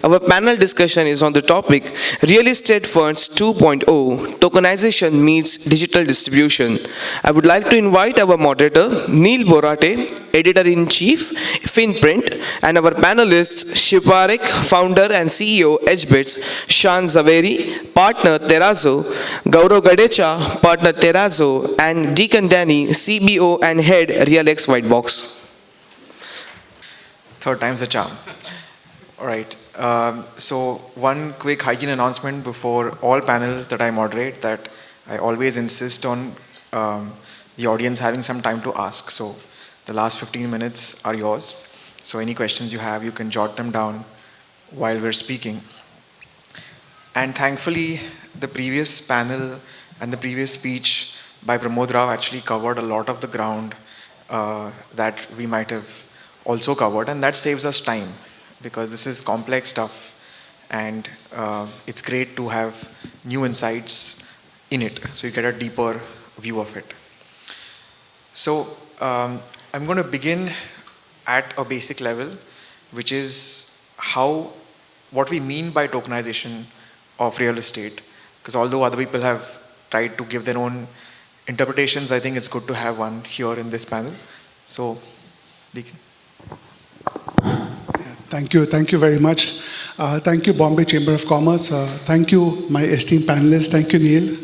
Our panel discussion is on the topic Real Estate Funds 2.0 Tokenization Meets Digital Distribution. I would like to invite our moderator, Neil Borate, Editor-in-Chief, Fynprint, and our panelists, Shiv Parekh, Founder and CEO, hBits, Shaan Zaveri, Partner, Terazo, Gaurav Gadhecha, Partner, Terazo, and Deakin Daney, CBO and Head, RealX Whitebox. Third time's the charm. All right. So one quick hygiene announcement before all panels that I moderate, that I always insist on the audience having some time to ask. So the last 15 minutes are yours. So any questions you have, you can jot them down while we're speaking. And thankfully, the previous panel and the previous speech by Pramod Rao actually covered a lot of the ground that we might have also covered, and that saves us time because this is complex stuff, and it's great to have new insights in it, so you get a deeper view of it. So I'm going to begin at a basic level, which is what we mean by tokenization of real estate, because although other people have tried to give their own interpretations, I think it's good to have one here in this panel. So, Deakin. Thank you very much. Thank you, Bombay Chamber of Commerce. Thank you, my esteemed panelists. Thank you, Neil.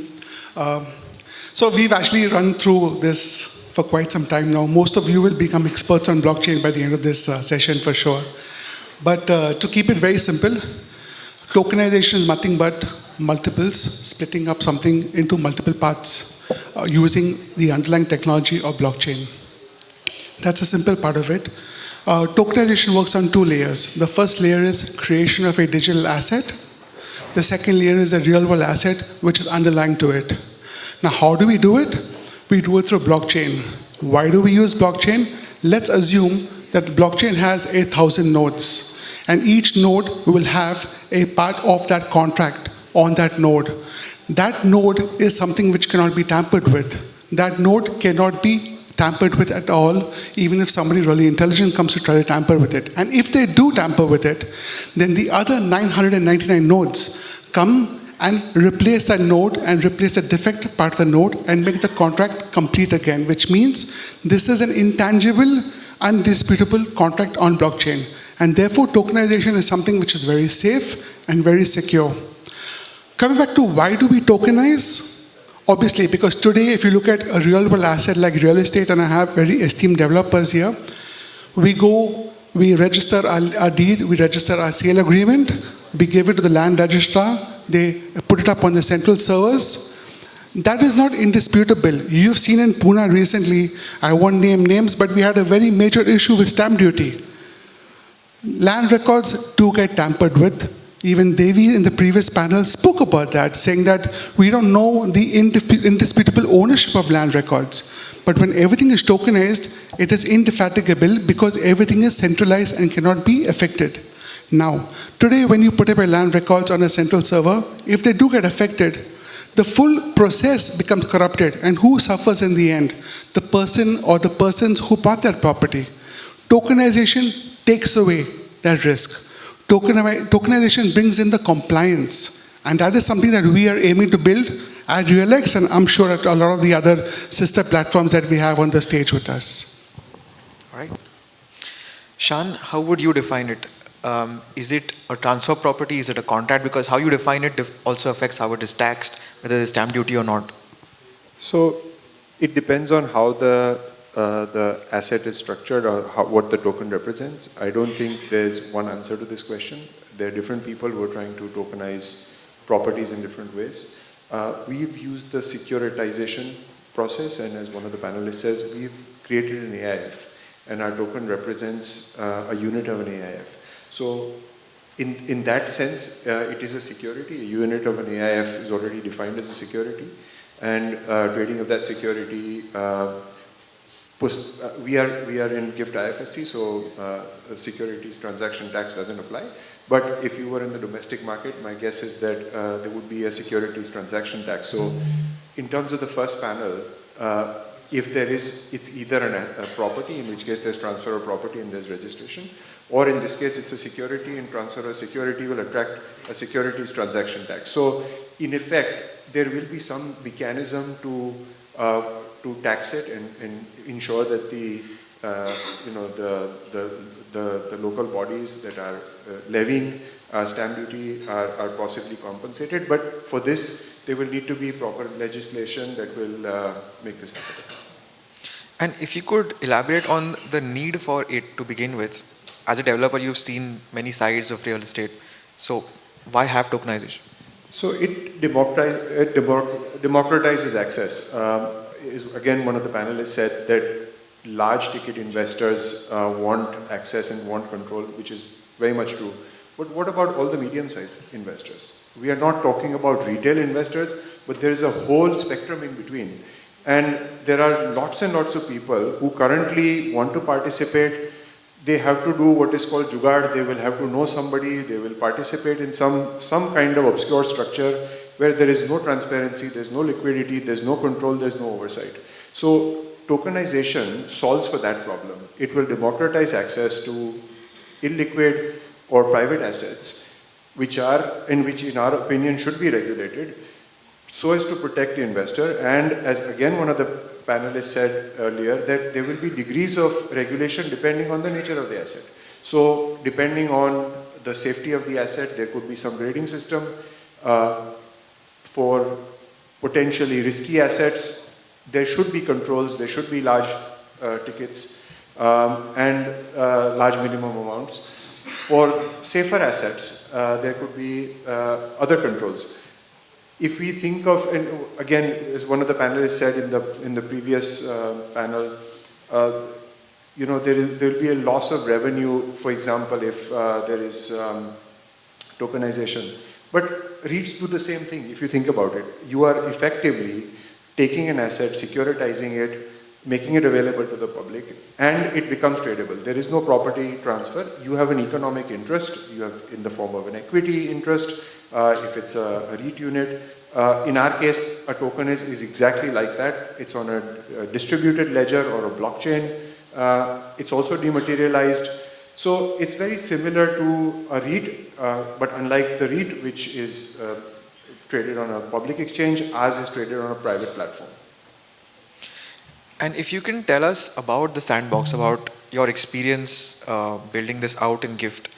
So we've actually run through this for quite some time now. Most of you will become experts on blockchain by the end of this session for sure. But to keep it very simple, tokenization is nothing but multiples, splitting up something into multiple parts using the underlying technology of blockchain. That's a simple part of it. Tokenization works on two layers. The first layer is creation of a digital asset. The second layer is a real-world asset, which is underlying to it. Now, how do we do it? We do it through blockchain. Why do we use blockchain? Let's assume that blockchain has 1,000 nodes, and each node will have a part of that contract on that node. That node is something which cannot be tampered with. That node cannot be tampered with at all, even if somebody really intelligent comes to try to tamper with it. And if they do tamper with it, then the other 999 nodes come and replace that node and replace the defective part of the node and make the contract complete again, which means this is an intangible, undisputable contract on blockchain. And therefore, tokenization is something which is very safe and very secure. Coming back to why do we tokenize? Obviously, because today, if you look at a real-world asset like real estate, and I have very esteemed developers here, we register our deed, we register our sale agreement, we give it to the land registrar, they put it up on the central servers. That is not indisputable. You've seen in Pune recently, I won't name names, but we had a very major issue with stamp duty. Land records do get tampered with. Even Devi in the previous panel spoke about that, saying that we don't know the indisputable ownership of land records. But when everything is tokenized, it is indefatigable because everything is centralized and cannot be affected. Now, today when you put up your land records on a central server, if they do get affected, the full process becomes corrupted. And who suffers in the end? The person or the persons who bought that property. Tokenization takes away that risk. Tokenization brings in the compliance, and that is something that we are aiming to build at RealX, and I'm sure at a lot of the other sister platforms that we have on the stage with us. All right. Shaan, how would you define it? Is it a transfer property? Is it a contract? Because how you define it also affects how it is taxed, whether there's stamp duty or not. So it depends on how the asset is structured or what the token represents. I don't think there's one answer to this question. There are different people who are trying to tokenize properties in different ways. We've used the securitization process, and as one of the panelists says, we've created an AIF, and our token represents a unit of an AIF. So in that sense, it is a security. A unit of an AIF is already defined as a security, and trading of that security we are in GIFT IFSC, so securities transaction tax doesn't apply. But if you were in the domestic market, my guess is that there would be a securities transaction tax. So in terms of the first panel, if there is, it's either a property, in which case there's transfer of property and there's registration, or in this case it's a security, and transfer of security will attract a securities transaction tax. So in effect, there will be some mechanism to tax it and ensure that the the local bodies that are levying stamp duty are possibly compensated. But for this, there will need to be proper legislation that will make this happen. And if you could elaborate on the need for it to begin with. As a developer, you've seen many sides of real estate. So why have tokenization? So it democratizes access. Is again, one of the panelists said that large ticket investors want access and want control, which is very much true. But what about all the medium-sized investors? We are not talking about retail investors, but there is a whole spectrum in between. And there are lots and lots of people who currently want to participate. They have to do what is called jugaad. They will have to know somebody. They will participate in some kind of obscure structure where there is no transparency, there's no liquidity, there's no control, there's no oversight. So tokenization solves for that problem. It will democratize access to illiquid or private assets, which in our opinion should be regulated, so as to protect the investor. And as again one of the panelists said earlier, that there will be degrees of regulation depending on the nature of the asset. So depending on the safety of the asset, there could be some grading system. For potentially risky assets, there should be controls, there should be large tickets and large minimum amounts. For safer assets, there could be other controls. If we think of, and again, as one of the panelists said in the previous panel, there will be a loss of revenue, for example, if there is tokenization. But REITs do the same thing, if you think about it. You are effectively taking an asset, securitizing it, making it available to the public, and it becomes tradable. There is no property transfer. You have an economic interest. You have in the form of an equity interest, if it's a REIT unit. In our case, a token is exactly like that. It's on a distributed ledger or a blockchain. It's also dematerialized. So it's very similar to a REIT, but unlike the REIT, which is traded on a public exchange, ours is traded on a private platform. And if you can tell us about the sandbox, about your experience building this out in GIFT.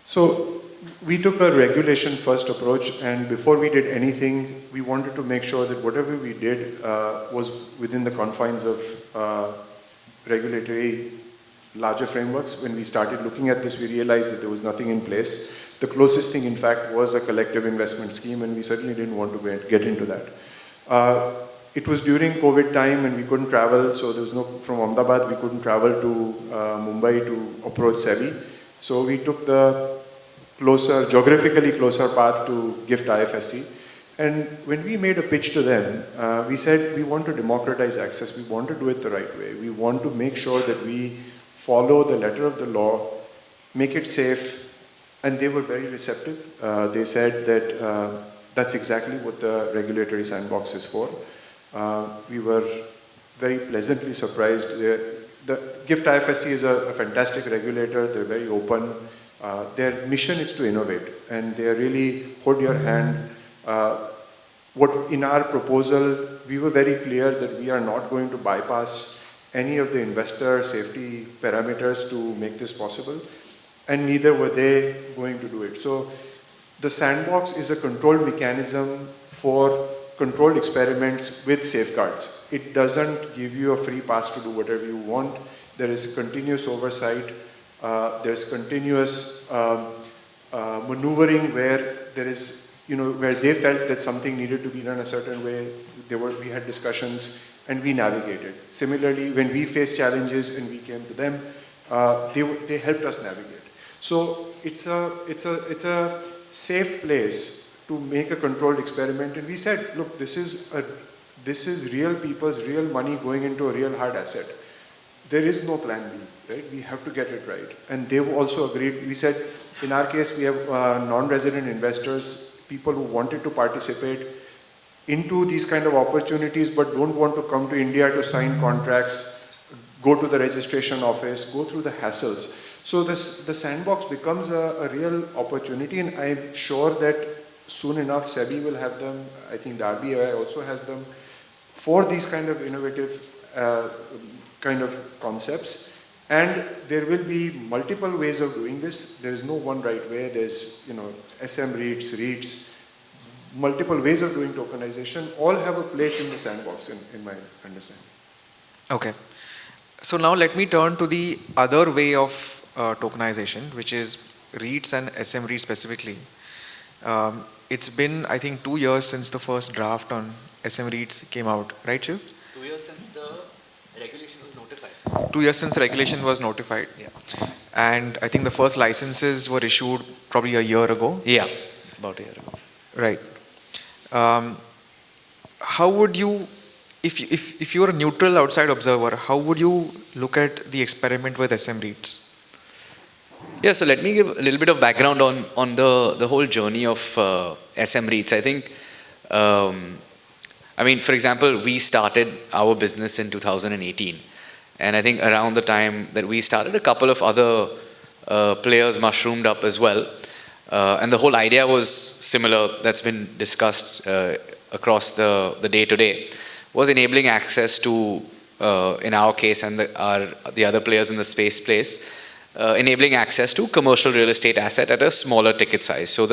So we took a regulation first approach, and before we did anything, we wanted to make sure that whatever we did was within the confines of regulatory larger frameworks. When we started looking at this, we realized that there was nothing in place. The closest thing, in fact, was a collective investment scheme, and we certainly didn't want to get into that. It was during COVID time, and we couldn't travel, so there was no, from Ahmedabad, we couldn't travel to Mumbai to approach SEBI. So we took the geographically closer path to GIFT IFSC. And when we made a pitch to them, we said we want to democratize access, we want to do it the right way. We want to make sure that we follow the letter of the law, make it safe, and they were very receptive. They said that that's exactly what the regulatory sandbox is for. We were very pleasantly surprised. The GIFT IFSC is a fantastic regulator. They're very open. Their mission is to innovate, and they really hold your hand. In our proposal, we were very clear that we are not going to bypass any of the investor safety parameters to make this possible, and neither were they going to do it. So the sandbox is a controlled mechanism for controlled experiments with safeguards. It doesn't give you a free pass to do whatever you want. There is continuous oversight. There's continuous maneuvering where there is, where they felt that something needed to be done a certain way. We had discussions and we navigated. Similarly, when we faced challenges and we came to them, they helped us navigate. So it's a safe place to make a controlled experiment. And we said, look, this is real people's real money going into a real hard asset. There is no plan B, right? We have to get it right. And they've also agreed. We said, in our case, we have non-resident investors, people who wanted to participate. into these kind of opportunities but don't want to come to India to sign contracts, go to the registration office, go through the hassles. So the sandbox becomes a real opportunity, and I'm sure that soon enough SEBI will have them. I think the RBI also has them for these kind of innovative kind of concepts. And there will be multiple ways of doing this. There is no one right way. There's, SM REITs, multiple ways of doing tokenization. All have a place in the sandbox, in my understanding. Okay. So now let me turn to the other way of tokenization, which is REITs and SM REITs specifically. It's been, I think, 2 years since the first draft on SM REITs came out, right, Shiv? 2 years since the regulation was notified. 2 years since the regulation was notified. Yeah. And I think the first licenses were issued probably a year ago. Yeah, about a year ago. Right. How would you, if you were a neutral outside observer, how would you look at the experiment with SM REITs? Yeah, so let me give a little bit of background on the whole journey of SM REITs. I think, for example, we started our business in 2018. And I think around the time that we started, a couple of other players mushroomed up as well. And the whole idea was similar, that's been discussed across the day-to-day, was enabling access to, in our case and the other players in the space place, enabling access to commercial real estate asset at a smaller ticket size. So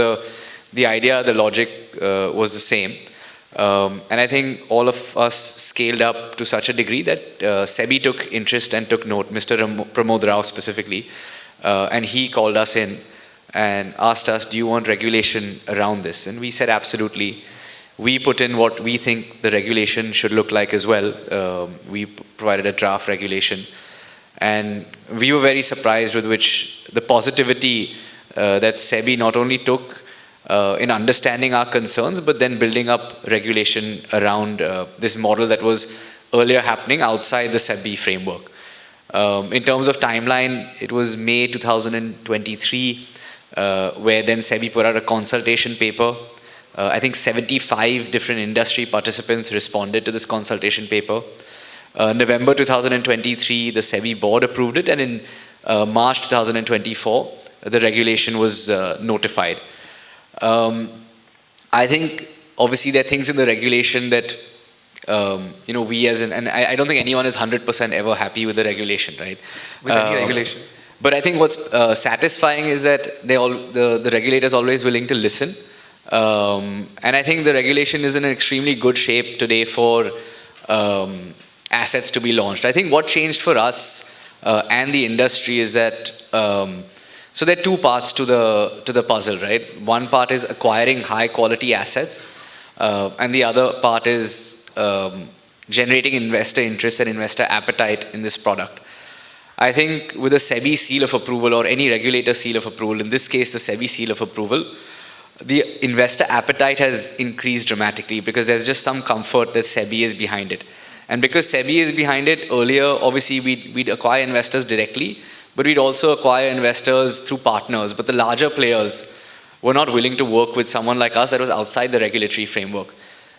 the idea, the logic was the same. And I think all of us scaled up to such a degree that SEBI took interest and took note, Mr. Pramod Rao specifically, and he called us in and asked us, do you want regulation around this? And we said, absolutely. We put in what we think the regulation should look like as well. We provided a draft regulation. And we were very surprised with which the positivity that SEBI not only took in understanding our concerns, but then building up regulation around this model that was earlier happening outside the SEBI framework. In terms of timeline, it was May 2023, where then SEBI put out a consultation paper. I think 75 different industry participants responded to this consultation paper. November 2023, the SEBI board approved it, and in March 2024, the regulation was notified. I think obviously there are things in the regulation that we and I don't think anyone is 100% ever happy with the regulation, right? With any regulation. But I think what's satisfying is that the regulator is always willing to listen. And I think the regulation is in an extremely good shape today for assets to be launched. I think what changed for us and the industry is that so there are two parts to the puzzle, right? One part is acquiring high quality assets, and the other part is generating investor interest and investor appetite in this product. I think with a SEBI seal of approval or any regulator seal of approval, in this case the SEBI seal of approval, the investor appetite has increased dramatically because there's just some comfort that SEBI is behind it. And because SEBI is behind it, earlier obviously we'd acquire investors directly, but we'd also acquire investors through partners. But the larger players were not willing to work with someone like us that was outside the regulatory framework.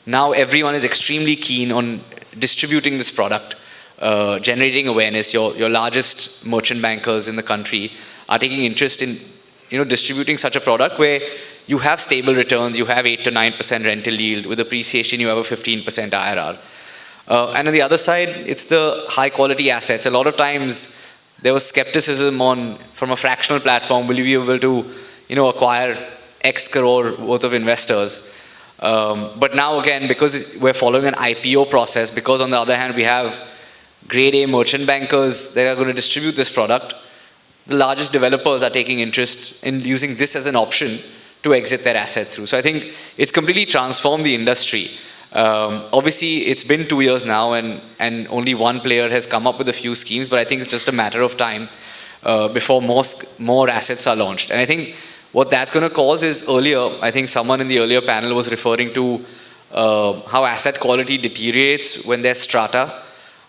Now everyone is extremely keen on distributing this product, generating awareness. Your largest merchant bankers in the country are taking interest in distributing such a product where you have stable returns, you have 8 to 9% rental yield, with appreciation you have a 15% IRR. And on the other side, it's the high quality assets. A lot of times there was skepticism from a fractional platform, will you be able to acquire X crore worth of investors? But now again, because we're following an IPO process, because on the other hand we have grade A merchant bankers that are going to distribute this product, the largest developers are taking interest in using this as an option to exit their asset through. So I think it's completely transformed the industry. Obviously, it's been 2 years now and only one player has come up with a few schemes, but I think it's just a matter of time before more assets are launched. And I think what that's going to cause is I think someone in the earlier panel was referring to how asset quality deteriorates when there's strata.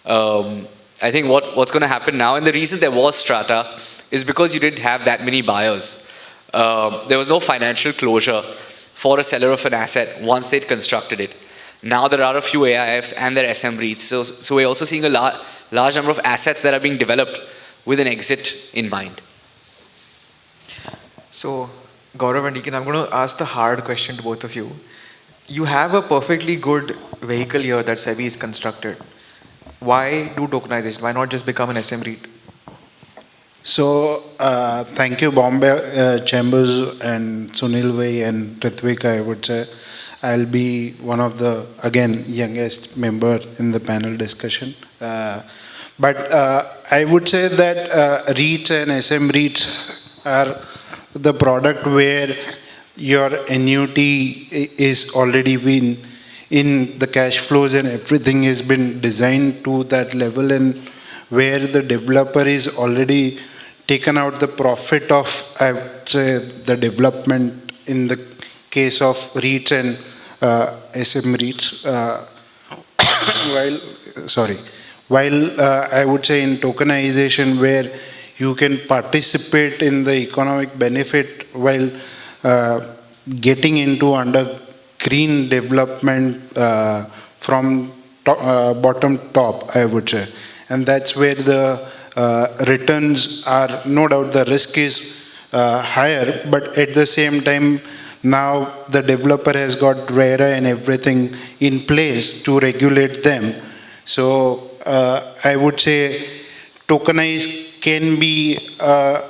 I think what's going to happen now, and the reason there was strata is because you didn't have that many buyers. There was no financial closure for a seller of an asset once they'd constructed it. now there are a few AIFs and there are SM REITs. So we're also seeing a large number of assets that are being developed with an exit in mind. So, Gaurav and Deakin, I'm going to ask the hard question to both of you. You have a perfectly good vehicle here that SEBI is constructed. Why do tokenization? Why not just become an SM REIT? So, thank you, Bombay Chambers and Sunil Vai and Ritvik. I would say I'll be one of the, again, youngest member in the panel discussion. But I would say that REITs and SM REITs are the product where your annuity is already been in the cash flows and everything has been designed to that level, and where the developer is already taken out the profit of, I would say, the development in the case of REITs and SM REITs. While I would say in tokenization, where you can participate in the economic benefit while getting into under green development from bottom top, I would say. And that's where the returns are, no doubt the risk is higher, but at the same time, now the developer has got RERA and everything in place to regulate them. So I would say tokenized can be a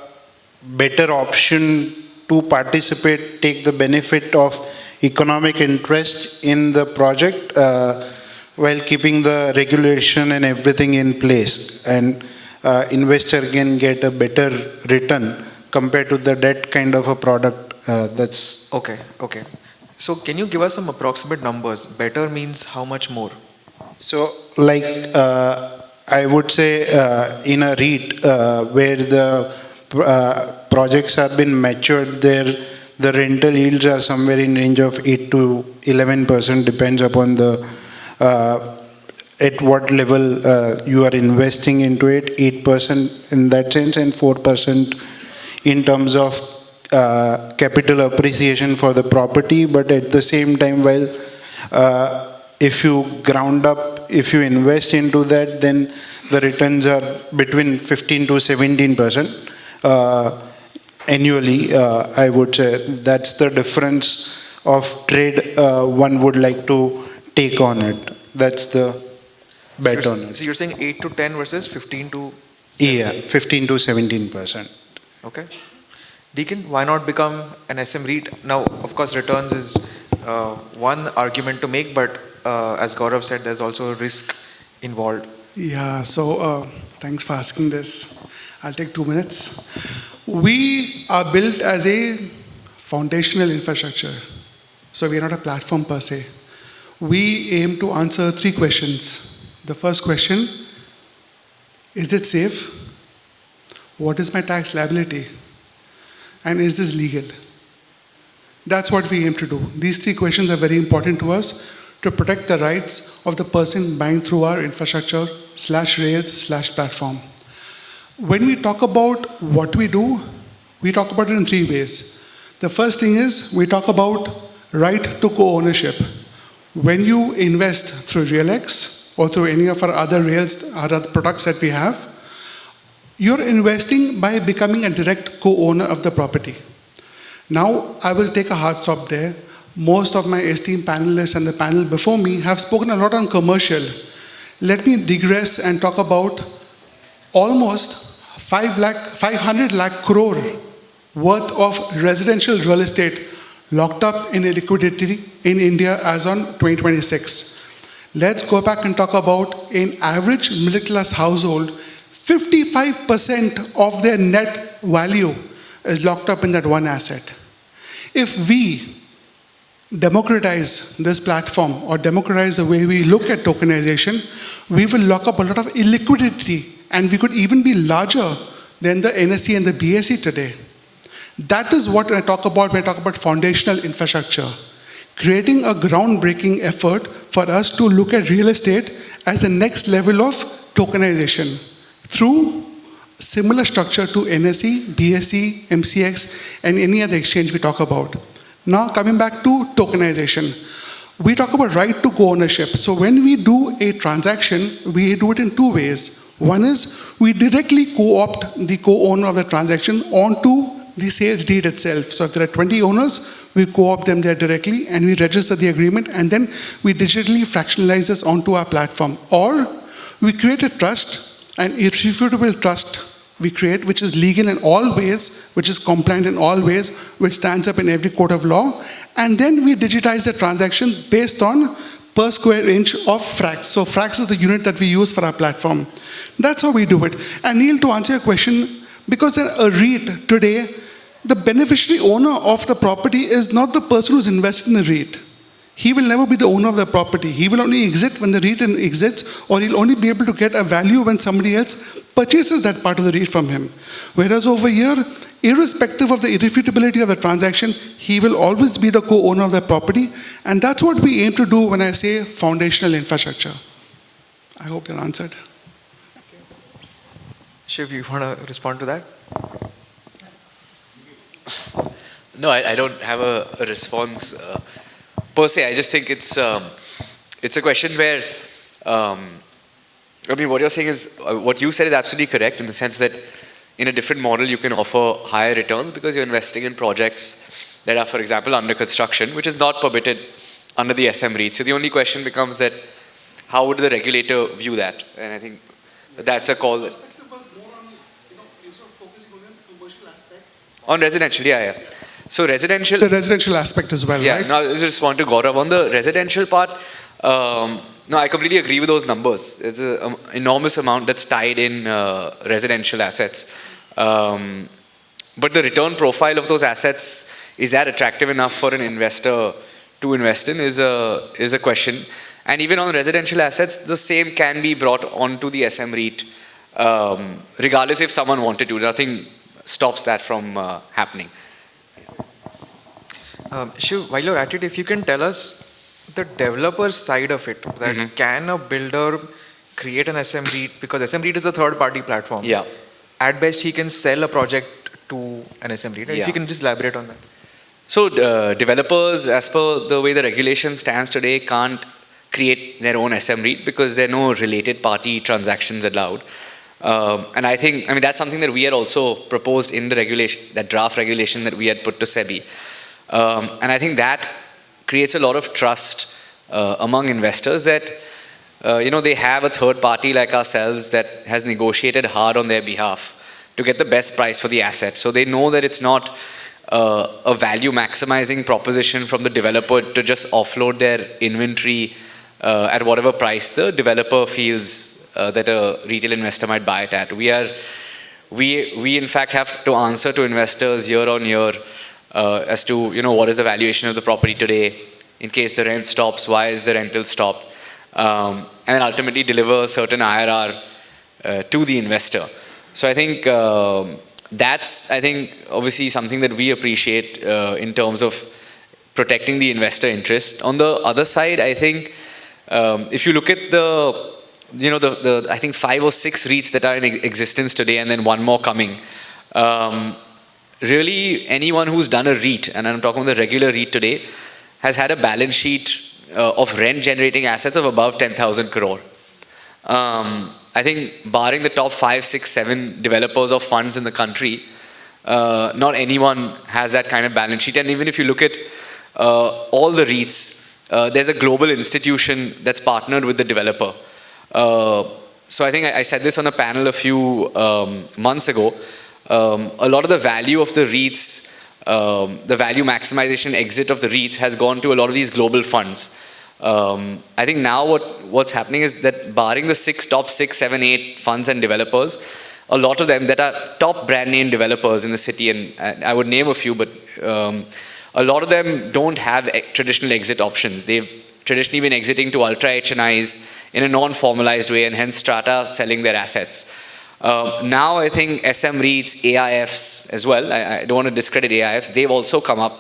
better option to participate, take the benefit of economic interest in the project while keeping the regulation and everything in place. And investor can get a better return compared to the debt kind of a product. That's okay. So can you give us some approximate numbers? Better means how much more? So like I would say in a REIT where the projects have been matured, there the rental yields are somewhere in range of 8 to 11%, depends upon the at what level you are investing into it. 8% in that sense, and 4% in terms of capital appreciation for the property. But at the same time, while if you ground up, if you invest into that, then the returns are between 15 to 17% annually. I would say that's the difference of trade one would like to take on it. That's the bet on it. So you're saying 8 to 10 versus 15 to 17? Yeah, 15 to 17%. Okay. Deakin, why not become an SM REIT? Now, of course, returns is one argument to make, but as Gaurav said, there's also risk involved. Yeah, so thanks for asking this. I'll take 2 minutes. We are built as a foundational infrastructure. So we are not a platform per se. We aim to answer 3 questions. The first question, is it safe? What is my tax liability? And is this legal? That's what we aim to do. These 3 questions are very important to us to protect the rights of the person buying through our infrastructure /Rails /platform. When we talk about what we do, we talk about it in 3 ways. The first thing is we talk about right to co-ownership. When you invest through RealX or through any of our other Rails, our other products that we have, you're investing by becoming a direct co-owner of the property. Now, I will take a hard stop there. Most of my esteemed panelists and the panel before me have spoken a lot on commercial. Let me digress and talk about almost 500 lakh crore worth of residential real estate locked up in liquidity in India as on 2026. Let's go back and talk about an average middle class household. 55% of their net value is locked up in that one asset. If we democratize this platform or democratize the way we look at tokenization, we will lock up a lot of illiquidity, and we could even be larger than the NSE and the BSE today. That is what I talk about when I talk about foundational infrastructure. Creating a groundbreaking effort for us to look at real estate as the next level of tokenization through similar structure to NSE, BSE, MCX, and any other exchange we talk about. Now coming back to tokenization. We talk about right to co-ownership. So when we do a transaction, we do it in two ways. One is we directly co-opt the co-owner of the transaction onto the sales deed itself. So if there are 20 owners, we co-opt them there directly and we register the agreement, and then we digitally fractionalize this onto our platform. Or we create a trust, an irrefutable trust we create, which is legal in all ways, which is compliant in all ways, which stands up in every court of law. And then we digitize the transactions based on per square inch of Frax. So Frax is the unit that we use for our platform. That's how we do it. And Neil, to answer your question, because a REIT today, the beneficiary owner of the property is not the person who's invested in the REIT. He will never be the owner of the property. He will only exit when the REIT exits, or he'll only be able to get a value when somebody else purchases that part of the REIT from him. Whereas over here, irrespective of the irrefutability of the transaction, he will always be the co-owner of the property. And that's what we aim to do when I say foundational infrastructure. I hope that answered. Shiv, you want to respond to that? No, I don't have a response per se. I just think it's a question where, I mean, what you're saying is, what you said is absolutely correct in the sense that in a different model you can offer higher returns because you're investing in projects that are, for example, under construction, which is not permitted under the SM REIT. So the only question becomes that how would the regulator view that? And I think that's a call that... On residential, yeah. So residential... The residential aspect as well, right? Now I'll just respond to Gaurav. On the residential part, no, I completely agree with those numbers. There's an enormous amount that's tied in residential assets. But the return profile of those assets, is that attractive enough for an investor to invest in is a question. And even on residential assets, the same can be brought onto the SM REIT, regardless if someone wanted to. Nothing stops that from happening. Shiv, while you're at it, if you can tell us the developer side of it, that can a builder create an SM REIT, because SM REIT is a third-party platform. Yeah. At best, he can sell a project to an SM REIT. Yeah. If you can just elaborate on that. So developers, as per the way the regulation stands today, can't create their own SM REIT because there are no related party transactions allowed. And I think, that's something that we had also proposed in the regulation, that draft regulation that we had put to SEBI. And I think that creates a lot of trust among investors that, they have a third party like ourselves that has negotiated hard on their behalf to get the best price for the asset. So they know that it's not a value maximizing proposition from the developer to just offload their inventory at whatever price the developer feels that a retail investor might buy it at. We in fact have to answer to investors year on year as to what is the valuation of the property today. In case the rent stops, why is the rental stopped? And then ultimately deliver a certain IRR to the investor. So I think that's obviously something that we appreciate in terms of protecting the investor interest. On the other side, I think if you look at the I think 5 or 6 REITs that are in existence today and then one more coming. Really, anyone who's done a REIT, and I'm talking about the regular REIT today, has had a balance sheet of rent-generating assets of above 10,000 crore. I think barring the top 5, 6, 7 developers of funds in the country, not anyone has that kind of balance sheet. And even if you look at all the REITs, there's a global institution that's partnered with the developer. So I think I said this on a panel a few months ago. A lot of the value of the REITs, the value maximization exit of the REITs has gone to a lot of these global funds. I think now what's happening is that barring the top 6, 7, 8 funds and developers, a lot of them that are top brand name developers in the city, and I would name a few, but a lot of them don't have traditional exit options. They've traditionally been exiting to ultra HNIs in a non-formalized way, and hence strata selling their assets. Now I think SM REITs, AIFs as well, I don't want to discredit AIFs, they've also come up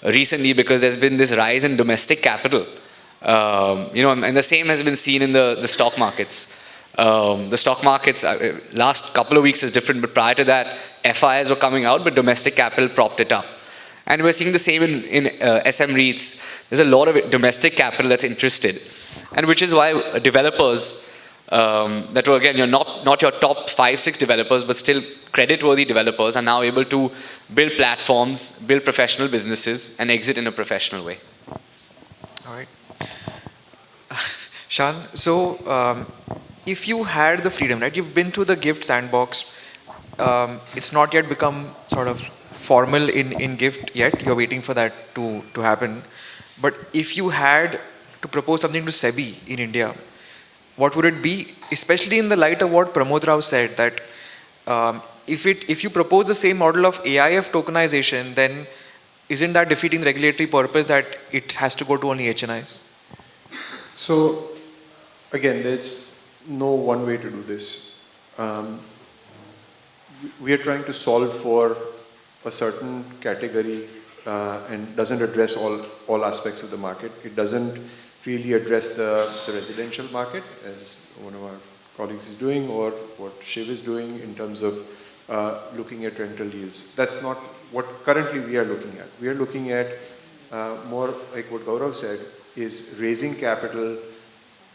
recently because there's been this rise in domestic capital. And the same has been seen in the stock markets. The stock markets, last couple of weeks is different, but prior to that, FIs were coming out, but domestic capital propped it up. And we're seeing the same in SM REITs. There's a lot of domestic capital that's interested. And which is why developers that were, again, you're not your top 5-6 developers, but still credit-worthy developers are now able to build platforms, build professional businesses, and exit in a professional way. All right. Shaan, so if you had the freedom, right? You've been through the gift sandbox. It's not yet become sort of formal in gift yet. You're waiting for that to happen. But if you had to propose something to SEBI in India, what would it be? Especially in the light of what Pramod Rao said, that if you propose the same model of AIF tokenization, then isn't that defeating the regulatory purpose that it has to go to only HNIs? So, again, there's no one way to do this. We are trying to solve for a certain category and doesn't address all aspects of the market. It doesn't really address the residential market, as one of our colleagues is doing, or what Shiv is doing in terms of looking at rental yields. That's not what currently we are looking at. We are looking at more like what Gaurav said, is raising capital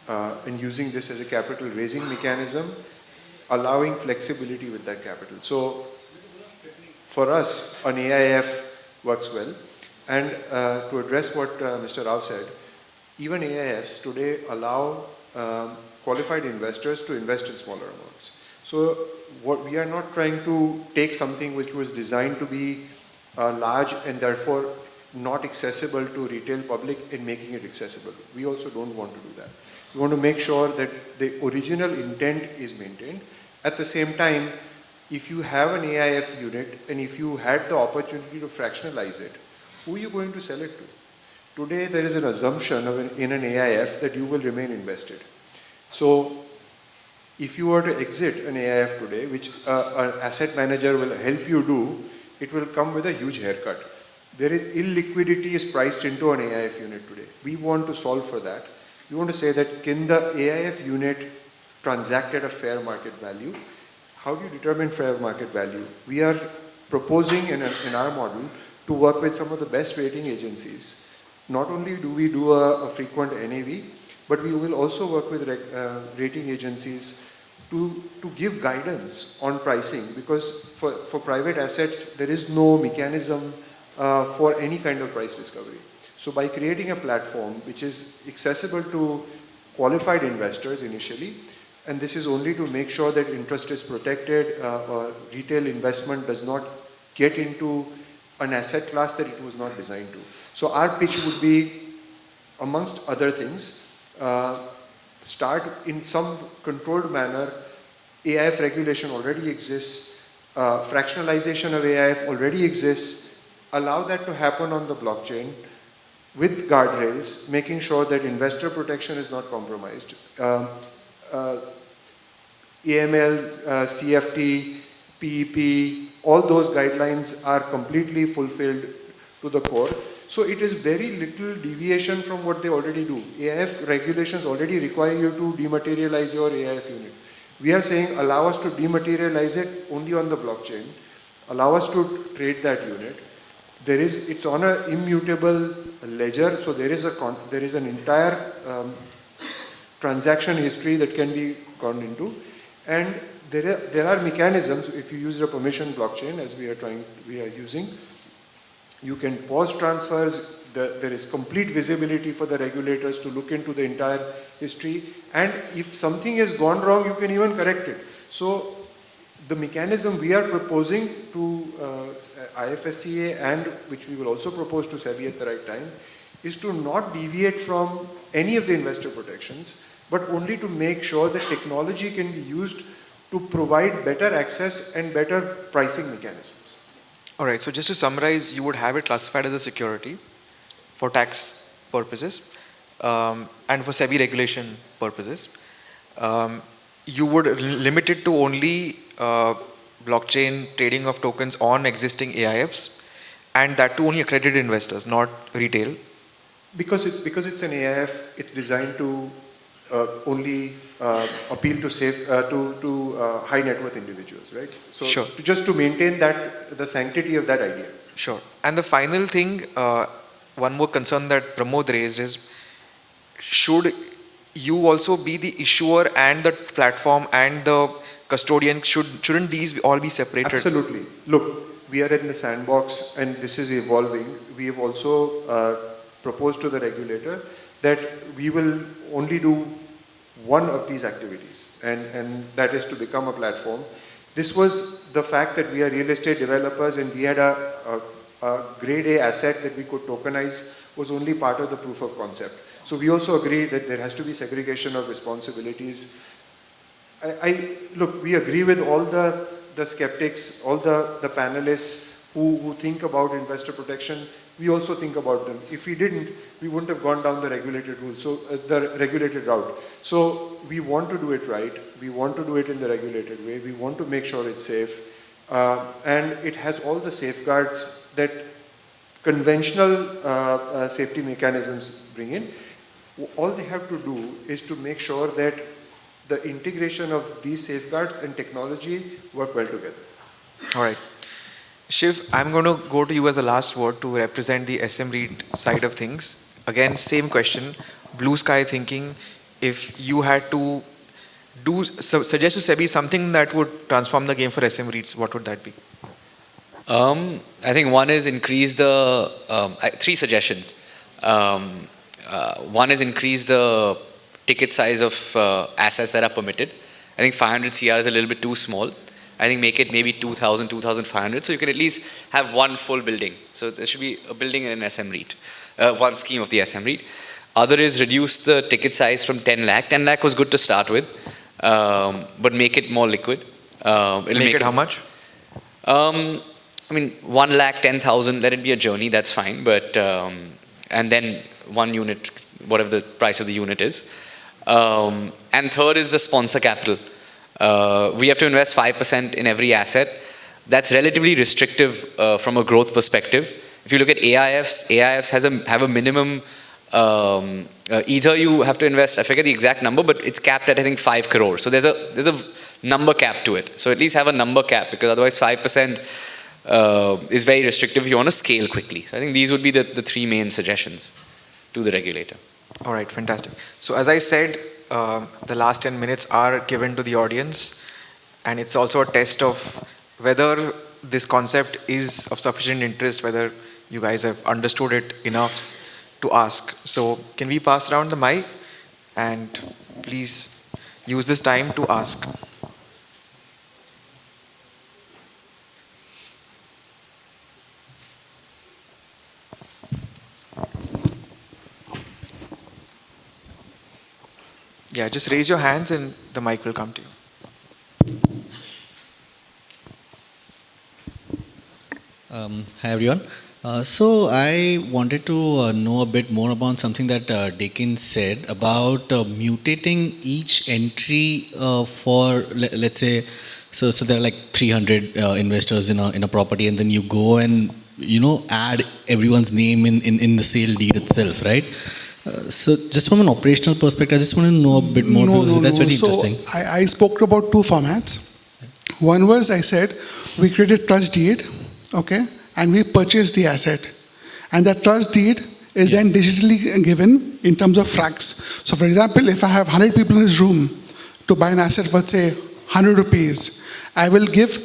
and using this as a capital raising mechanism, allowing flexibility with that capital. So for us, an AIF works well. And to address what Mr. Rao said, even AIFs today allow qualified investors to invest in smaller amounts. So what we are not trying to take something which was designed to be large and therefore not accessible to retail public and making it accessible. We also don't want to do that. We want to make sure that the original intent is maintained. At the same time, if you have an AIF unit and if you had the opportunity to fractionalize it, who are you going to sell it to? Today, there is an assumption in an AIF that you will remain invested. So, if you were to exit an AIF today, which an asset manager will help you do, it will come with a huge haircut. There is illiquidity is priced into an AIF unit today. We want to solve for that. We want to say that can the AIF unit transact at a fair market value? How do you determine fair market value? We are proposing in our model to work with some of the best rating agencies. Not only do we do a frequent NAV, but we will also work with rating agencies to give guidance on pricing, because for private assets, there is no mechanism for any kind of price discovery. So by creating a platform which is accessible to qualified investors initially, and this is only to make sure that interest is protected, retail investment does not get into an asset class that it was not designed to. So our pitch would be, amongst other things, start in some controlled manner. AIF regulation already exists. Fractionalization of AIF already exists. Allow that to happen on the blockchain with guardrails, making sure that investor protection is not compromised. AML, CFT, PEP, all those guidelines are completely fulfilled to the core. So it is very little deviation from what they already do. AIF regulations already require you to dematerialize your AIF unit. We are saying allow us to dematerialize it only on the blockchain. Allow us to trade that unit. It's on an immutable ledger, so there is an entire transaction history that can be gone into, and there are mechanisms. If you use the permission blockchain, as we are using, you can pause transfers. There is complete visibility for the regulators to look into the entire history, and if something has gone wrong, you can even correct it. So the mechanism we are proposing to IFSCA, and which we will also propose to SEBI at the right time, is to not deviate from any of the investor protections, but only to make sure that technology can be used to provide better access and better pricing mechanisms. All right, so just to summarize, you would have it classified as a security for tax purposes and for SEBI regulation purposes. You would limit it to only blockchain trading of tokens on existing AIFs, and that to only accredited investors, not retail. Because it's an AIF, it's designed to only appeal to high net worth individuals, right? So sure. just to maintain that, the sanctity of that idea. Sure. And the final thing, one more concern that Pramod raised is, should you also be the issuer and the platform and the custodian? Shouldn't these all be separated? Absolutely. Look, we are in the sandbox and this is evolving. We have also proposed to the regulator that we will only do one of these activities, and that is to become a platform. This was the fact that we are real estate developers and we had a grade A asset that we could tokenize was only part of the proof of concept. So we also agree that there has to be segregation of responsibilities. Look, we agree with all the skeptics, all the panelists who think about investor protection. We also think about them. If we didn't, we wouldn't have gone down the regulated route, so the regulated route. So we want to do it right. We want to do it in the regulated way. We want to make sure it's safe. And it has all the safeguards that conventional safety mechanisms bring in. All they have to do is to make sure that the integration of these safeguards and technology work well together. All right. Shiv, I'm going to go to you as a last word to represent the SM REIT side of things. Again, same question, blue sky thinking. If you had to suggest to SEBI something that would transform the game for SM REITs, what would that be? I think one is increase the, three suggestions. One is increase the ticket size of assets that are permitted. I think 500 CR is a little bit too small. I think make it maybe 2,000, 2,500, so you can at least have one full building. So there should be a building in an SM REIT, one scheme of the SM REIT. Other is reduce the ticket size from 10 lakh. 10 lakh was good to start with, but make it more liquid. Make it how much? I mean, 1 lakh, 10,000, let it be a journey, that's fine. But, and then one unit, whatever the price of the unit is. And third is the sponsor capital. We have to invest 5% in every asset. That's relatively restrictive from a growth perspective. If you look at AIFs have a minimum, either you have to invest, I forget the exact number, but it's capped at I think 5 crore. So there's a number cap to it. So at least have a number cap, because otherwise 5% is very restrictive if you want to scale quickly. So I think these would be the three main suggestions to the regulator. All right, fantastic. So as I said, the last 10 minutes are given to the audience, and it's also a test of whether this concept is of sufficient interest, whether you guys have understood it enough to ask. So can we pass around the mic, and please use this time to ask. Yeah, just raise your hands and the mic will come to you. Hi everyone. So I wanted to know a bit more about something that Deakin said about mutating each entry for, let's say, so there are like 300 investors in a property, and then you go and add everyone's name in the sale deed itself, right? So just from an operational perspective, I just want to know a bit more, because that's very interesting. So I spoke about two formats. One was, I said, we created trust deed, okay, and we purchased the asset. And that trust deed is then digitally given in terms of fracs. So for example, if I have 100 people in this room to buy an asset for, say, 100 rupees, I will give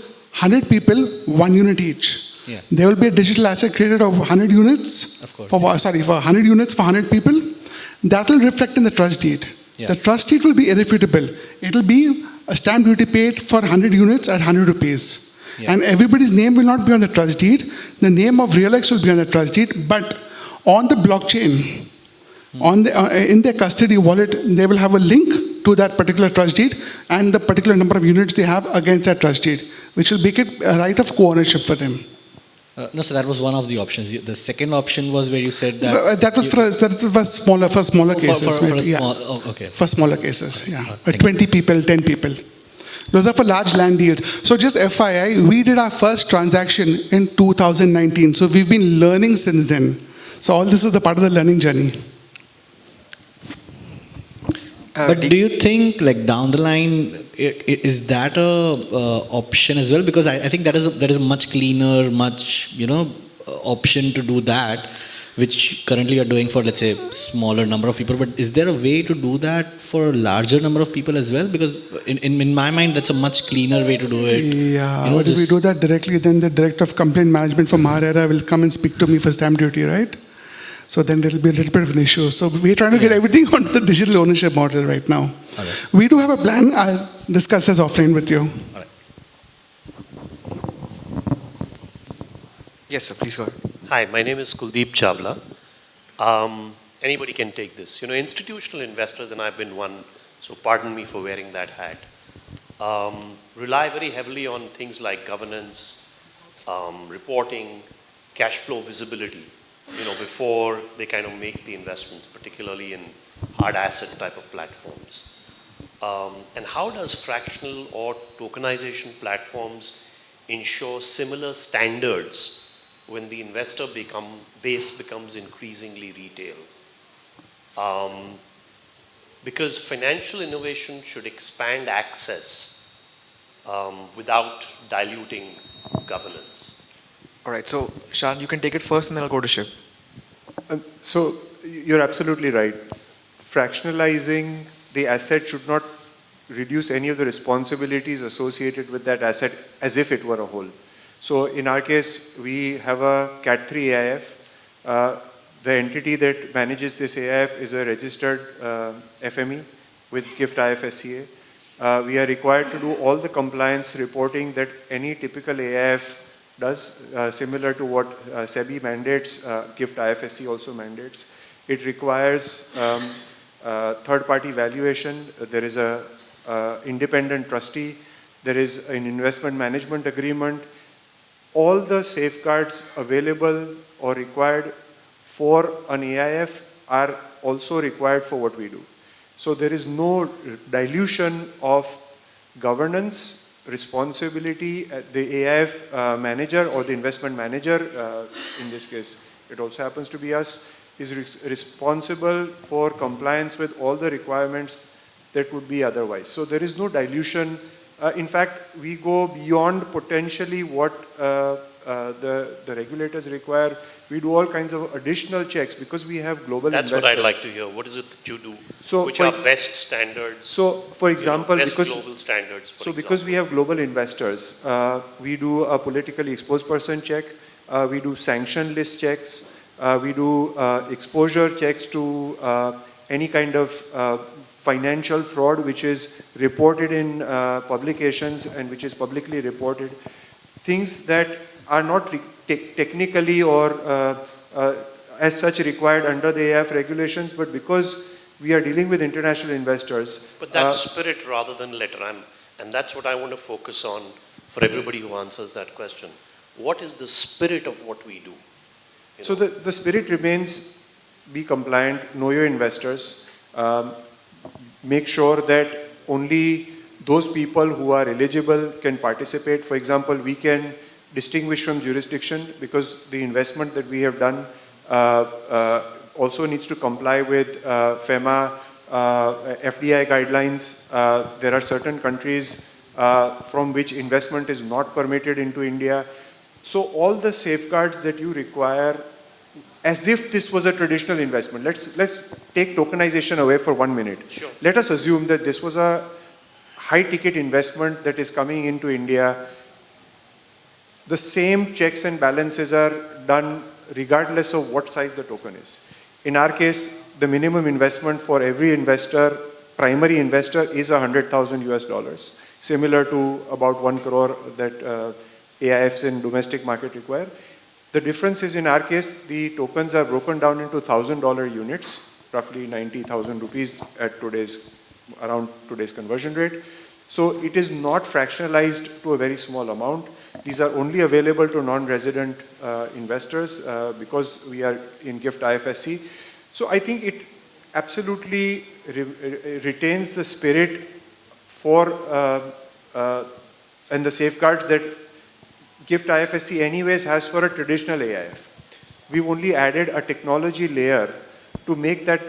100 people 1 unit each. Yeah. There will be a digital asset created of 100 units, of course. for 100 units for 100 people. That will reflect in the trust deed. Yeah. The trust deed will be irrefutable. It will be a stamp duty paid for 100 units at 100 rupees. Yeah. And everybody's name will not be on the trust deed. The name of RealX will be on the trust deed, but on the blockchain, in their custody wallet, they will have a link to that particular trust deed and the particular number of units they have against that trust deed, which will make it a right of co-ownership for them. No, so that was one of the options. The second option was where you said that... That was for smaller cases. Okay. For smaller cases, yeah. 20 people, 10 people. Those are for large land deals. So just FYI, we did our first transaction in 2019. So we've been learning since then. So all this is a part of the learning journey. But do you think, like down the line, is that a option as well? Because I think that is a much cleaner, much option to do that, which currently you're doing for, let's say, smaller number of people, but is there a way to do that for a larger number of people as well? Because in my mind, that's a much cleaner way to do it. Yeah, You know, if we do that directly, then the director of complaint management from our era will come and speak to me for stamp duty, right? So then there will be a little bit of an issue. So we're trying to get everything onto the digital ownership model right now. Right. We do have a plan. I'll discuss this offline with you. All right. Yes, sir, please go ahead. Hi, my name is Kuldeep Chawla. Anybody can take this. You know, institutional investors, and I've been one, so pardon me for wearing that hat, rely very heavily on things like governance, reporting, cash flow visibility, you know, before they kind of make the investments, particularly in hard asset type of platforms. And how does fractional or tokenization platforms ensure similar standards when the investor base becomes increasingly retail? Because financial innovation should expand access without diluting governance. All right, so Shaan, you can take it first and then I'll go to Shiv. So you're absolutely right. Fractionalizing the asset should not reduce any of the responsibilities associated with that asset as if it were a whole. So in our case, we have a Cat 3 AIF. The entity that manages this AIF is a registered FME with GIFT IFSCA. We are required to do all the compliance reporting that any typical AIF does, similar to what SEBI mandates, GIFT IFSC also mandates. It requires third-party valuation. There is a independent trustee. There is an investment management agreement. All the safeguards available or required for an AIF are also required for what we do. So there is no dilution of governance, responsibility. The AIF manager or the investment manager, in this case, it also happens to be us, is responsible for compliance with all the requirements that would be otherwise. So there is no dilution. In fact, we go beyond potentially what the regulators require. We do all kinds of additional checks because we have global investors. That's what I'd like to hear. What is it that you do? So which are best standards? So, for example, best because global standards. because we have global investors, we do a politically exposed person check. We do sanction list checks. We do exposure checks to any kind of financial fraud which is reported in publications and which is publicly reported. Things that are not technically or as such required under the AIF regulations, but because we are dealing with international investors. But that's spirit rather than letter. And that's what I want to focus on for everybody who answers that question. What is the spirit of what we do? So the spirit remains, be compliant, know your investors, make sure that only those people who are eligible can participate. For example, we can distinguish from jurisdiction because the investment that we have done also needs to comply with FEMA, FDI guidelines. There are certain countries from which investment is not permitted into India. So all the safeguards that you require, as if this was a traditional investment. Let's take tokenization away for 1 minute. Sure. Let us assume that this was a high-ticket investment that is coming into India. The same checks and balances are done regardless of what size the token is. In our case, the minimum investment for every investor, primary investor, is $100,000, similar to about 1 crore that AIFs in domestic market require. The difference is, in our case, the tokens are broken down into $1,000 units, roughly 90,000 rupees at around today's conversion rate. So it is not fractionalized to a very small amount. These are only available to non-resident investors because we are in GIFT IFSC. So I think it absolutely retains the spirit for and the safeguards that GIFT IFSC anyways has for a traditional AIF. We've only added a technology layer to make that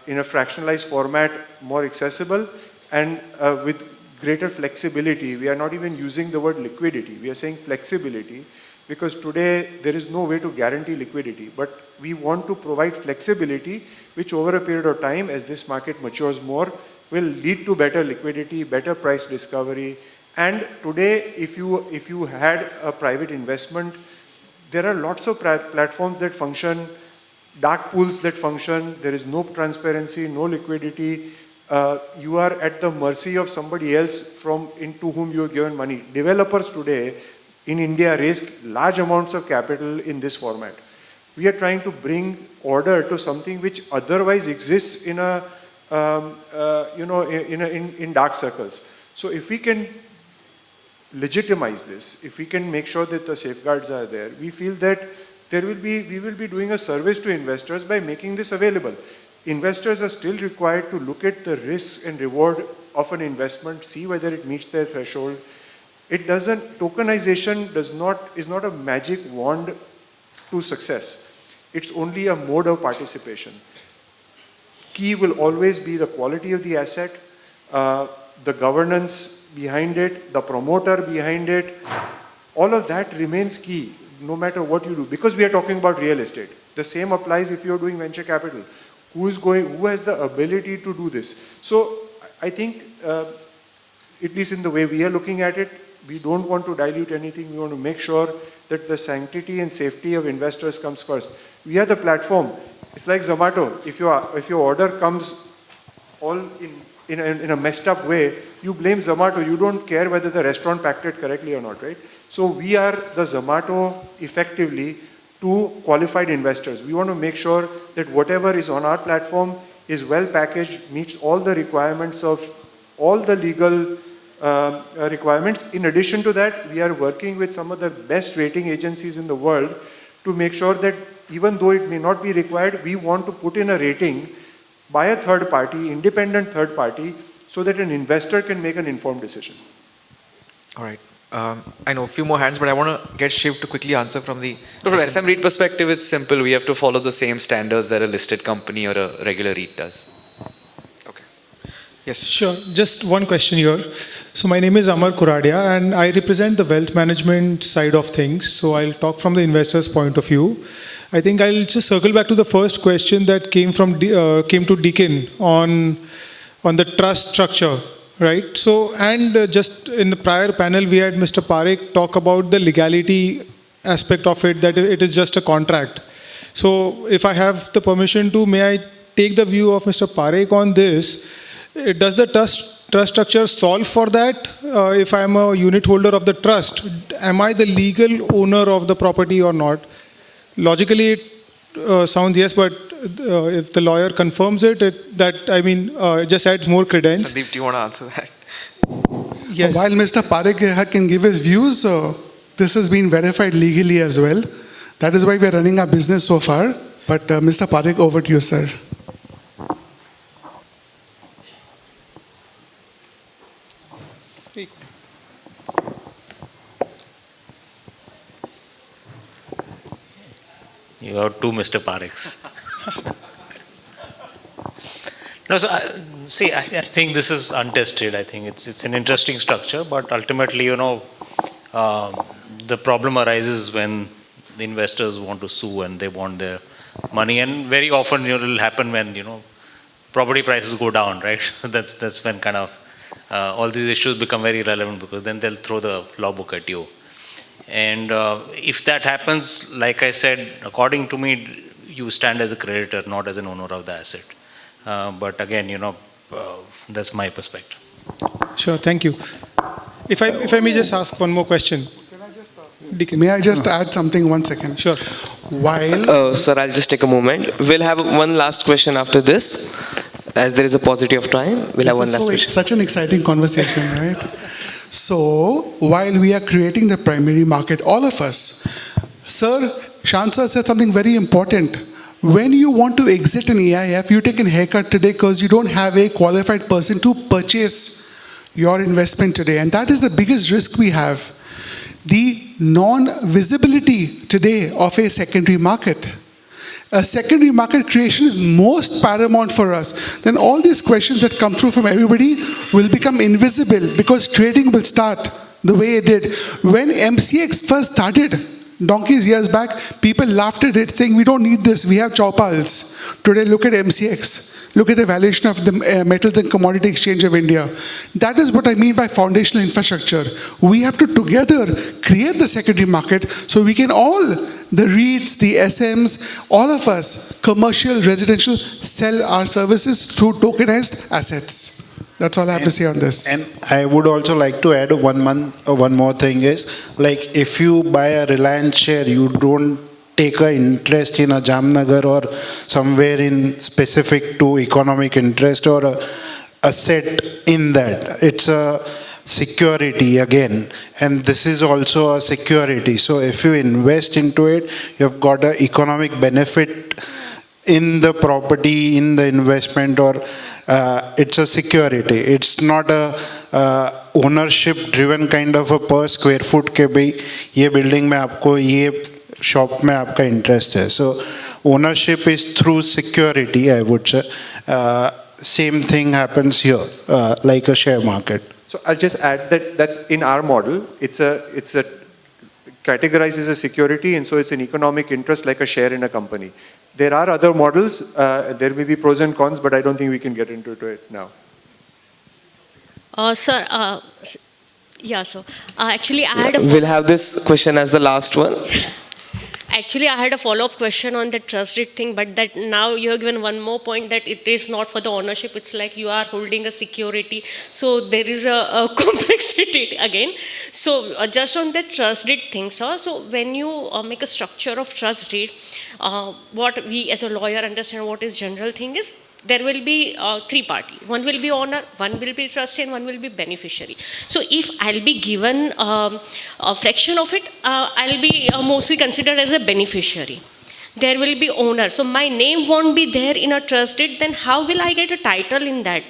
in a fractionalized format more accessible and with greater flexibility. We are not even using the word liquidity. We are saying flexibility because today there is no way to guarantee liquidity, but we want to provide flexibility which over a period of time, as this market matures more, will lead to better liquidity, better price discovery. And today, if you had a private investment, there are lots of platforms that function, dark pools that function, there is no transparency, no liquidity. You are at the mercy of somebody else into whom you have given money. Developers today in India raise large amounts of capital in this format. We are trying to bring order to something which otherwise exists in in dark circles. So if we can legitimize this, if we can make sure that the safeguards are there, we feel that we will be doing a service to investors by making this available. Investors are still required to look at the risk and reward of an investment, see whether it meets their threshold. Tokenization is not a magic wand to success. It's only a mode of participation. Key will always be the quality of the asset, the governance behind it, the promoter behind it. All of that remains key, no matter what you do, because we are talking about real estate. The same applies if you're doing venture capital. Who has the ability to do this? So I think, at least in the way we are looking at it, we don't want to dilute anything. We want to make sure that the sanctity and safety of investors comes first. We are the platform. It's like Zomato. If your order comes all in a messed up way, you blame Zomato. You don't care whether the restaurant packed it correctly or not, right? So we are the Zomato effectively to qualified investors. We want to make sure that whatever is on our platform is well packaged, meets all the requirements of all the legal requirements. In addition to that, we are working with some of the best rating agencies in the world to make sure that even though it may not be required, we want to put in a rating by a third party, independent third party, so that an investor can make an informed decision. All right. I know a few more hands, but I want to get Shiv to quickly answer from the... From an SM REIT perspective, it's simple. We have to follow the same standards that a listed company or a regular REIT does. Okay. Yes. Sure. Just one question here. So my name is Amar Kuradia, and I represent the wealth management side of things. So I'll talk from the investor's point of view. I think I'll just circle back to the first question that came to Deakin on the trust structure. Right. So, and just in the prior panel, we had Mr. Parekh talk about the legality aspect of it, that it is just a contract. So, if I have the permission to, may I take the view of Mr. Parekh on this? Does the trust structure solve for that? If I am a unit holder of the trust, am I the legal owner of the property or not? Logically, it sounds yes, but if the lawyer confirms it, it just adds more credence. Sandeep, do you want to answer that? Yes. While Mr. Parekh can give his views, this has been verified legally as well. That is why we are running our business so far. But Mr. Parekh, over to you, sir. You have two Mr. Parekhs. No, so I think this is untested. I think it's an interesting structure, but ultimately, the problem arises when the investors want to sue and they want their money, and very often it will happen when property prices go down, right? So that's when kind of all these issues become very relevant, because then they'll throw the law book at you. And if that happens, like I said, according to me, you stand as a creditor, not as an owner of the asset. But again, that's my perspective. Sure, thank you. If I may just ask one more question. May I just add something 1 second? Sure. While... Sir, I'll just take a moment. We'll have one last question after this. As there is a paucity of time, we'll have one last question. Such an exciting conversation, right? So, while we are creating the primary market, all of us, Sir, Shaan sir said something very important. When you want to exit an AIF, you take a haircut today because you don't have a qualified person to purchase your investment today. And that is the biggest risk we have. The non-visibility today of a secondary market. A secondary market creation is most paramount for us. Then all these questions that come through from everybody will become invisible, because trading will start the way it did. When MCX first started, donkeys years back, people laughed at it, saying, we don't need this, we have Chowpals. Today, look at MCX. Look at the valuation of the Metals and Commodity Exchange of India. That is what I mean by foundational infrastructure. We have to together create the secondary market so we can all, the REITs, the SMs, all of us, commercial, residential, sell our services through tokenized assets. That's all I have to say on this. And I would also like to add one more thing is, like if you buy a Reliance share, you don't take an interest in a Jamnagar or somewhere in specific to economic interest or a asset in that. It's a security again, and this is also a security. So if you invest into it, you've got an economic benefit in the property, in the investment, or it's a security. It's not a ownership driven kind of a per square foot के भाई ये building में आपको ये shop में आपका interest है. So ownership is through security, I would say. Same thing happens here, like a share market. So I'll just add that that's in our model. It's a categorized as a security, and so it's an economic interest like a share in a company. There are other models. There may be pros and cons, but I don't think we can get into it now. Sir, yeah, so actually I had a... We'll have this question as the last one. Actually, I had a follow-up question on the trust deed thing, but that now you have given one more point that it is not for the ownership. It's like you are holding a security. So there is a complexity again. So just on the trust deed thing, sir. So when you make a structure of trust deed, what we as a lawyer understand what is general thing is, there will be three parties. One will be owner, one will be trustee, and one will be beneficiary. So if I'll be given a fraction of it, I'll be mostly considered as a beneficiary. There will be owner. So my name won't be there in a trust deed, then how will I get a title in that?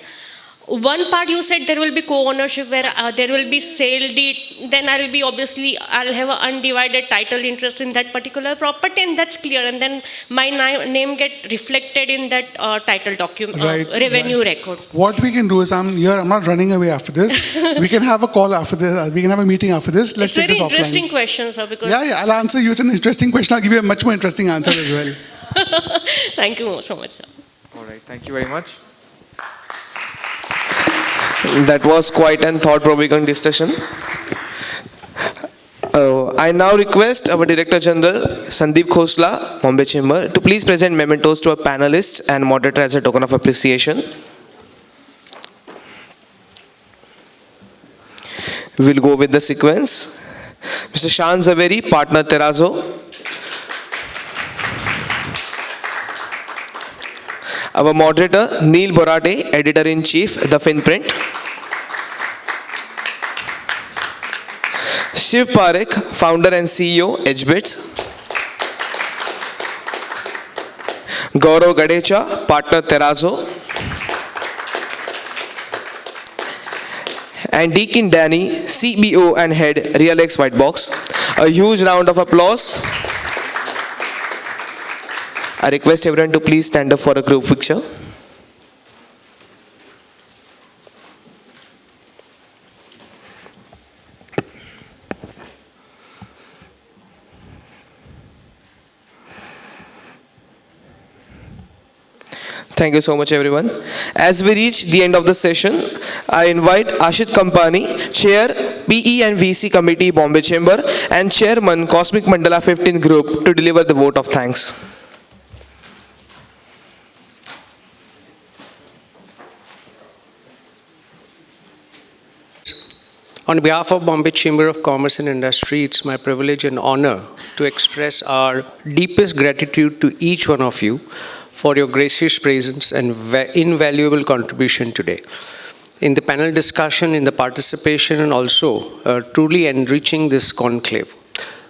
One part you said there will be co-ownership where there will be sale deed, then I'll have an undivided title interest in that particular property, and that's clear, and then my name get reflected in that title document, revenue records. What we can do is, I'm not running away after this. We can have a call after this, we can have a meeting after this. Let's take this offline. It's very interesting question, sir, because... Yeah, I'll answer you. It's an interesting question. I'll give you a much more interesting answer as well. Thank you so much, sir. All right, thank you very much. That was quite an thought-provoking discussion. I now request our Director General, Sandeep Khosla, Bombay Chamber, to please present mementos to our panelists and moderator as a token of appreciation. We'll go with the sequence. Mr. Shaan Zaveri, Partner Terazo. Our moderator, Neil Borate, Editor-in-Chief, The Fynprint. Shiv Parekh, Founder and CEO, hBits. Gaurav Gadhecha, Partner Terazo. And Deakin Daney, CBO and Head, RealX Whitebox. A huge round of applause. I request everyone to please stand up for a group picture. Thank you so much, everyone. As we reach the end of the session, I invite Ashith Kampani, Chair, PE and VC Committee, Bombay Chamber, and Chairman, CosmicMandala 15 Group, to deliver the vote of thanks. On behalf of Bombay Chamber of Commerce and Industry, it's my privilege and honor to express our deepest gratitude to each one of you for your gracious presence and invaluable contribution today in the panel discussion, in the participation, and also truly enriching this conclave.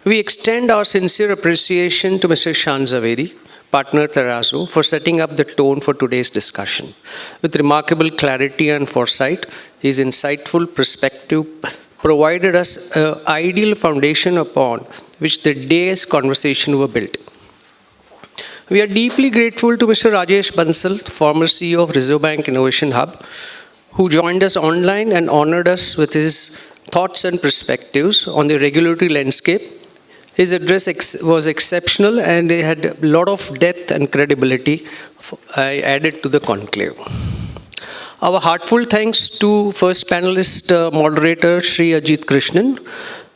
We extend our sincere appreciation to Mr. Shaan Zaveri, Partner Terazo, for setting up the tone for today's discussion. With remarkable clarity and foresight, his insightful perspective provided us an ideal foundation upon which the day's conversation were built. We are deeply grateful to Mr. Rajesh Bansal, former CEO of Reserve Bank Innovation Hub, who joined us online and honored us with his thoughts and perspectives on the regulatory landscape His address was exceptional and it had a lot of depth and credibility added to the conclave. Our heartfelt thanks to first panelist moderator Shri Ajit Krishnan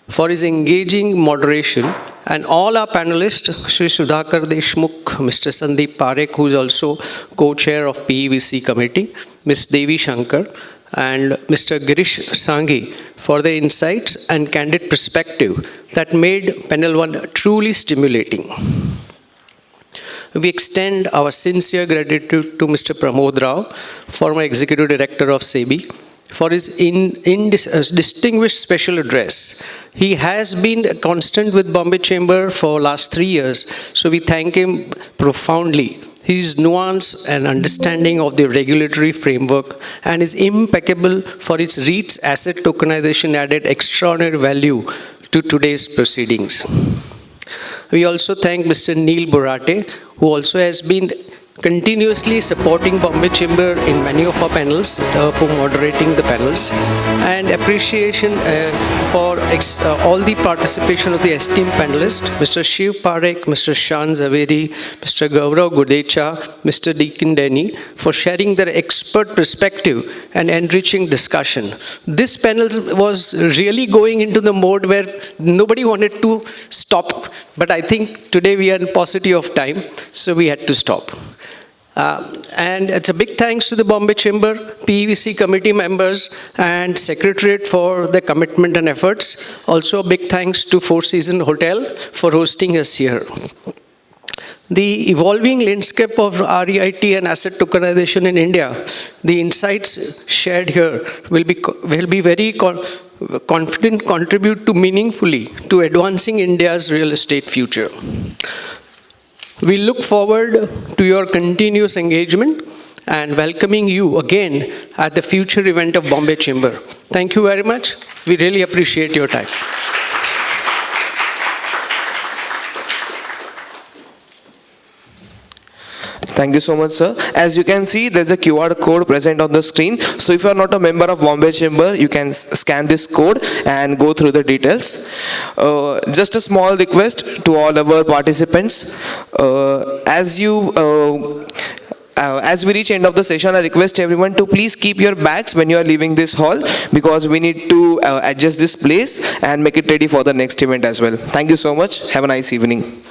for his engaging moderation, and all our panelists, Shri Sudhakar Deshmukh, Mr. Sandeep Parekh, who is also co-chair of PEVC committee, Ms. Devi Shankar, and Mr. Girish Sanghi for their insights and candid perspective that made panel 1 truly stimulating. We extend our sincere gratitude to Mr. Pramod Rao, former Executive Director of SEBI, for his distinguished special address. He has been a constant with Bombay Chamber for last 3 years, so we thank him profoundly. His nuance and understanding of the regulatory framework and is impeccable for its REITs asset tokenization added extraordinary value to today's proceedings. We also thank Mr. Neil Borate, who also has been continuously supporting Bombay Chamber in many of our panels for moderating the panels, and appreciation for all the participation of the esteemed panelists, Mr. Shiv Parekh, Mr. Shaan Zaveri, Mr. Gaurav Gadhecha, Mr. Deakin Daney, for sharing their expert perspective and enriching discussion. This panel was really going into the mode where nobody wanted to stop, but I think today we are in paucity of time, so we had to stop. And it's a big thanks to the Bombay Chamber, PEVC committee members and Secretariat for their commitment and efforts. Also a big thanks to Four Seasons Hotel for hosting us here. The evolving landscape of REIT and asset tokenization in India, the insights shared here will be very confident contribute to meaningfully to advancing India's real estate future. We look forward to your continuous engagement and welcoming you again at the future event of Bombay Chamber. Thank you very much. We really appreciate your time. Thank you so much, sir. As you can see, there's a QR code present on the screen. So if you are not a member of Bombay Chamber, you can scan this code and go through the details. Just a small request to all our participants. As we reach end of the session, I request everyone to please keep your bags when you are leaving this hall, because we need to adjust this place and make it ready for the next event as well. Thank you so much. Have a nice evening.